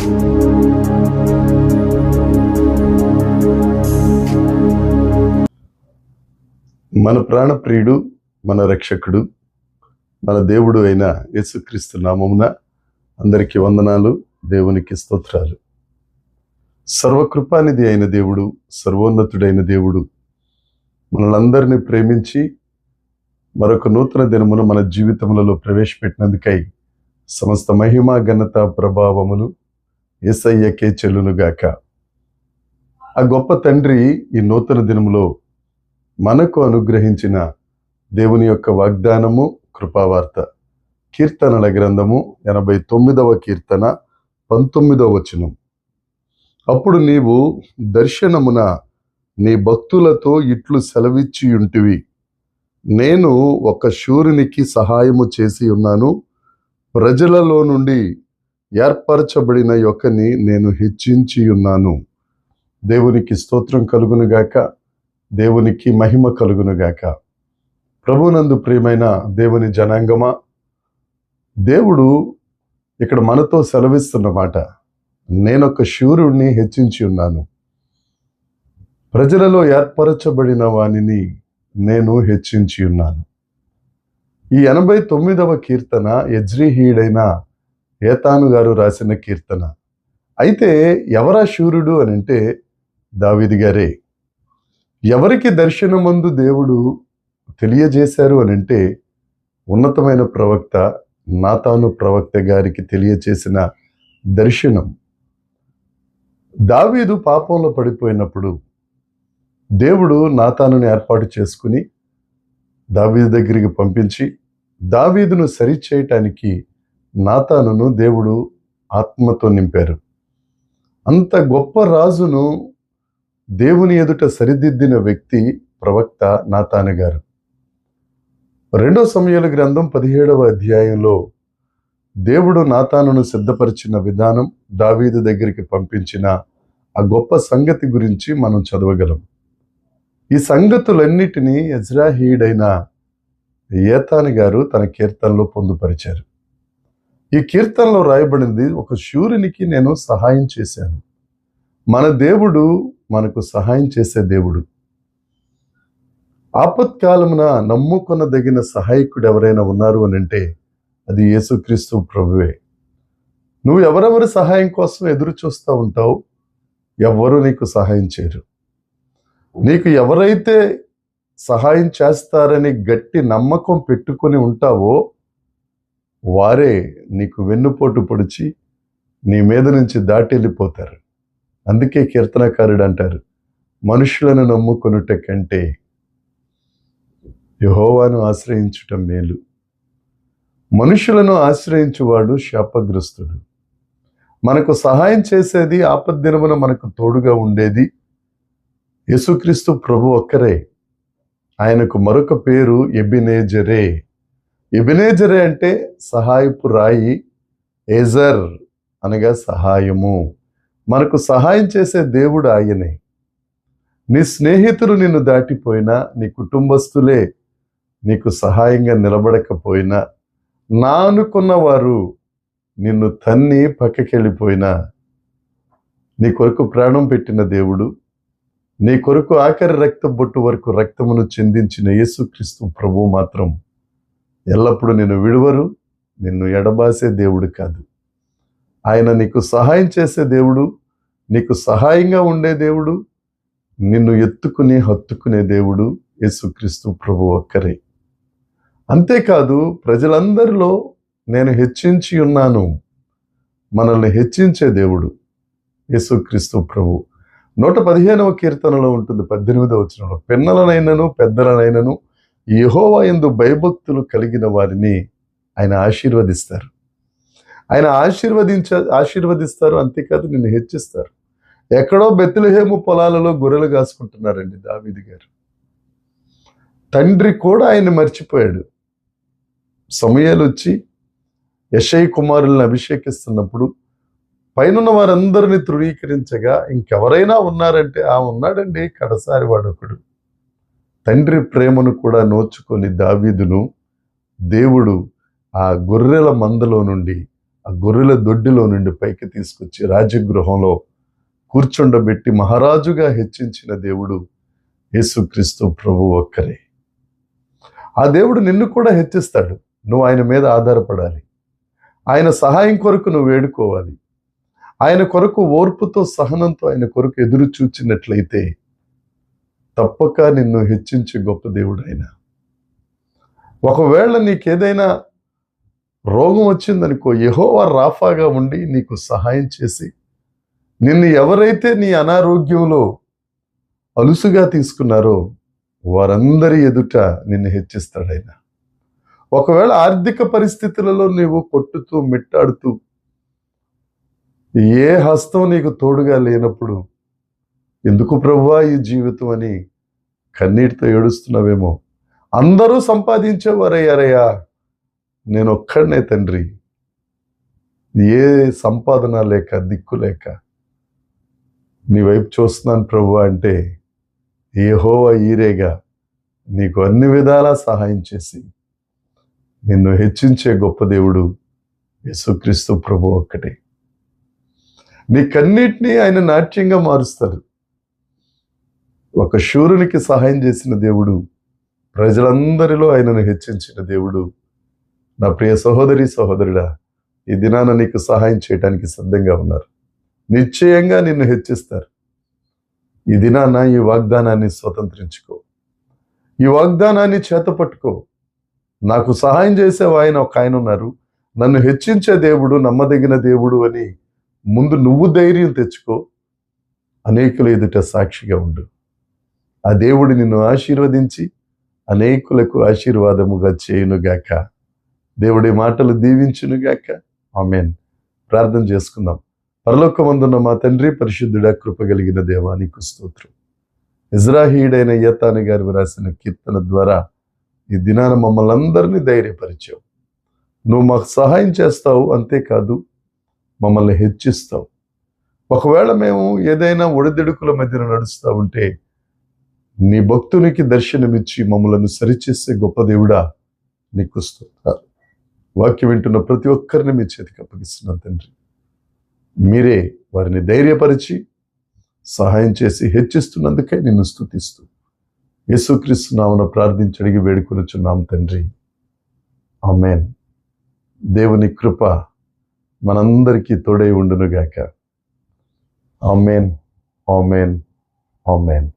మన ప్రాణప్రియుడు, మన రక్షకుడు, మన దేవుడు అయిన యేసుక్రీస్తు నామమున అందరికీ వందనాలు, దేవునికి స్తోత్రాలు. సర్వకృపానిధి అయిన దేవుడు, సర్వోన్నతుడైన దేవుడు మనలందరినీ ప్రేమించి మరొక నూతన దినమున మన జీవితములలో ప్రవేశపెట్టినందుకై సమస్త మహిమ, ఘనత, ప్రభావములు యేసయ్యకే చెల్లునుగాక. ఆ గొప్ప తండ్రి ఈ నూతన దినములో మనకు అనుగ్రహించిన దేవుని యొక్క వాగ్దానము, కృపావార్త. కీర్తనల గ్రంథము 89వ కీర్తన 19వ వచనం. అప్పుడు నీవు దర్శనమున నీ భక్తులతో ఇట్లు సెలవిచ్చియుంటివి, నేను ఒక శూరునికి సహాయము చేసి ఉన్నాను, ప్రజలలో నుండి ఏర్పరచబడిన యొక్కని నేను హెచ్చించి ఉన్నాను. దేవునికి స్తోత్రం కలుగునుగాక, దేవునికి మహిమ కలుగునుగాక. ప్రభునందు ప్రియమైన దేవుని జనాంగమా, దేవుడు ఇక్కడ మనతో సెలవిస్తున్న మాట, నేనొక శూరుణ్ణి హెచ్చించి ఉన్నాను, ప్రజలలో ఏర్పరచబడిన వానిని నేను హెచ్చించి ఉన్నాను. ఈ 89వ కీర్తన యజ్రీహీయుడైన ఏతాను గారు రాసిన కీర్తన. అయితే ఎవరా శూరుడు అని అంటే దావీదు గారే. ఎవరికి దర్శనమందు దేవుడు తెలియజేశారు అని అంటే ఉన్నతమైన ప్రవక్త నాతాను ప్రవక్త గారికి తెలియజేసిన దర్శనం. దావీదు పాపంలో పడిపోయినప్పుడు దేవుడు నాతానుని ఏర్పాటు చేసుకుని దావీదు దగ్గరికి పంపించి దావీదును సరిచేయటానికి నాతానును దేవుడు ఆత్మతో నింపారు. అంత గొప్ప రాజును దేవుని ఎదుట సరిదిద్దిన వ్యక్తి ప్రవక్త నాతాను గారు. 2 సమూయేలు గ్రంథం 17వ అధ్యాయంలో దేవుడు నాతానును సిద్ధపరిచిన విధానం, దావీదు దగ్గరికి పంపించిన ఆ గొప్ప సంగతి గురించి మనం చదవగలం. ఈ సంగతులన్నిటినీ యజ్రీహీయుడైన ఏతాను గారు తన కీర్తనలో పొందుపరిచారు. ఈ కీర్తనలో రాయబడింది, ఒక శూరునికి నేను సహాయం చేశాను. మన దేవుడు మనకు సహాయం చేసే దేవుడు. ఆపత్కాలమున నమ్ముకొనదగిన సహాయకుడు ఎవరైనా ఉన్నారు అని అంటే అది యేసుక్రీస్తు ప్రభువే. నువ్వు ఎవరెవరి సహాయం కోసం ఎదురు చూస్తూ ఉంటావు, ఎవ్వరూ నీకు సహాయం చేయరు. నీకు ఎవరైతే సహాయం చేస్తారని గట్టి నమ్మకం పెట్టుకొని ఉంటావో వారే నీకు వెన్నుపోటు పొడిచి నీ మీద నుంచి దాటి వెళ్ళిపోతారు. అందుకే కీర్తనకారుడు అంటారు, మనుషులను నమ్ముకొనుట కంటే యెహోవాను ఆశ్రయించుట మేలు. మనుషులను ఆశ్రయించువాడు శాపగ్రస్తుడు. మనకు సహాయం చేసేది, ఆపద్దినమున మనకు తోడుగా ఉండేది యేసుక్రీస్తు ప్రభు ఒక్కరే. ఆయనకు మరొక పేరు ఎబినేజరే. ఎబినేజరే అంటే సహాయపు రాయి, ఏజర్ అనగా సహాయము. మనకు సహాయం చేసే దేవుడు ఆయనే. నీ స్నేహితులు నిన్ను దాటిపోయినా, నీ కుటుంబస్తులే నీకు సహాయంగా నిలబడకపోయినా, నా అనుకున్న వారు నిన్ను తన్ని పక్కకెళ్ళిపోయినా, నీ కొరకు ప్రాణం పెట్టిన దేవుడు, నీ కొరకు ఆఖరి రక్త బొట్టు వరకు రక్తమును చిందించిన యేసుక్రీస్తు ప్రభు మాత్రం ఎల్లప్పుడూ నిన్ను విడువరు, నిన్ను ఎడబాసే దేవుడు కాదు. ఆయన నీకు సహాయం చేసే దేవుడు, నీకు సహాయంగా ఉండే దేవుడు, నిన్ను ఎత్తుకుని హత్తుకునే దేవుడు యేసుక్రీస్తు ప్రభు ఒక్కరే. అంతేకాదు, ప్రజలందరిలో నేను హెచ్చించి ఉన్నాను. మనల్ని హెచ్చించే దేవుడు యేసుక్రీస్తు ప్రభు. 115వ కీర్తనలో ఉంటుంది 18వ వచనంలో, పిన్నలనైనను పెద్దలనైనను యెహోవా యందు భయభక్తులు కలిగిన వారిని ఆయన ఆశీర్వదిస్తారు. ఆయన ఆశీర్వదిస్తారు. అంతేకాదు, నిన్ను హెచ్చిస్తారు. ఎక్కడో బెత్లెహేము పొలాలలో గొర్రెలు కాసుకుంటున్నారండి దావీదు గారు. తండ్రి కూడా ఆయన్ని మర్చిపోయాడు. సమూయేలు వచ్చి యెషయి కుమారులను అభిషేకిస్తున్నప్పుడు పైనున్న వారందరినీ తృణీకరించగా ఇంకెవరైనా ఉన్నారంటే ఉన్నాడండి కడసారి వాడొకడు. తండ్రి ప్రేమను కూడా నోచుకొని దావీదును దేవుడు ఆ గొర్రెల మందలో నుండి, ఆ గొర్రెల దొడ్డిలో నుండి పైకి తీసుకొచ్చి రాజగృహంలో కూర్చుండబెట్టి మహారాజుగా హెచ్చించిన దేవుడు యేసుక్రీస్తు ప్రభు ఒక్కరే. ఆ దేవుడు నిన్ను కూడా హెచ్చిస్తాడు. నువ్వు ఆయన మీద ఆధారపడాలి. ఆయన సహాయం కొరకు నువ్వు వేడుకోవాలి. ఆయన కొరకు ఓర్పుతో సహనంతో ఆయన కొరకు ఎదురు చూచినట్లయితే తప్పక నిన్ను హెచ్చించే గొప్ప దేవుడు ఆయన. ఒకవేళ నీకేదైనా రోగం వచ్చిందనుకో, యెహోవా రాఫాగా ఉండి నీకు సహాయం చేసి నిన్ను ఎవరైతే నీ అనారోగ్యంలో అలుసుగా తీసుకున్నారో వారందరి ఎదుట నిన్ను హెచ్చిస్తాడు ఆయన. ఒకవేళ ఆర్థిక పరిస్థితులలో నీవు కొట్టుతూ మిట్టాడుతూ ఏ హస్తం నీకు తోడుగా లేనప్పుడు ఎందుకు ప్రభువా ఈ జీవితం అని కన్నీటితో ఏడుస్తున్నావేమో. అందరూ సంపాదించేవారయ్యారయ్యా, నేను ఒక్కడనే తండ్రి, ఏ సంపాదన లేక దిక్కు లేక నీ వైపు చూస్తున్నాను ప్రభువా అంటే యెహోవా ఈరేగా నీకు అన్ని విధాలా సహాయం చేసి నిన్ను హెచ్చించే గొప్ప దేవుడు యేసుక్రీస్తు ప్రభు ఒక్కటే. నీ కన్నిటినీ ఆయన నాట్యంగా మారుస్తారు. ఒక శూరునికి సహాయం చేసిన దేవుడు ప్రజలందరిలో ఆయనను హెచ్చించిన దేవుడు. నా ప్రియ సహోదరి సహోదరుడా, ఈ దినాన నీకు సహాయం చేయడానికి సిద్ధంగా ఉన్నారు. నిశ్చయంగా నిన్ను హెచ్చిస్తారు. ఈ దినాన ఈ వాగ్దానాన్ని స్వతంత్రించుకో, ఈ వాగ్దానాన్ని చేతపట్టుకో. నాకు సహాయం చేసే ఒక ఆయన ఉన్నారు, నన్ను హెచ్చించే దేవుడు నమ్మదగిన దేవుడు అని ముందు నువ్వు ధైర్యం తెచ్చుకో. అనేకుల ఎదుట సాక్షిగా ఉండు. ఆ దేవుడు నిన్ను ఆశీర్వదించి అనేకులకు ఆశీర్వాదముగా చేయునుగాక. దేవుడి మాటలు దీవించునుగాక. ఆమేన్. ప్రార్థన చేసుకుందాం. పరలోకమందున్న మా తండ్రి, పరిశుద్ధుడా, కృప కలిగిన దేవా, నీకు స్తోత్రం. ఇజ్రాహీయుడైన యెతాను గారు రాసిన కీర్తన ద్వారా ఈ దినాన మమ్మల్ని అందరినీ ధైర్యపరిచావు. నువ్వు మాకు సహాయం చేస్తావు, అంతేకాదు మమ్మల్ని హెచ్చిస్తావు. ఒకవేళ మేము ఏదైనా ఒడిదుడుకుల మధ్యన నడుస్తూ ఉంటే నీ భక్తునికి దర్శనమిచ్చి మమ్మలను సరిచేసే గొప్ప దేవుడా, నీకు స్తోత్రాలు. వాక్యం వింటున్న ప్రతి ఒక్కరిని మీ చేతికి అప్పగిస్తున్నాను తండ్రి. మీరే వారిని ధైర్యపరిచి సహాయం చేసి హెచ్చిస్తున్నందుకే నిన్ను స్తుతిస్తూ యేసుక్రీస్తు నామమున ప్రార్థించి అడిగి వేడుకొనుచున్నాం తండ్రి. ఆమేన్. దేవుని కృప మనందరికీ తోడై ఉండునుగాక. ఆమేన్, ఆమేన్, ఆమేన్.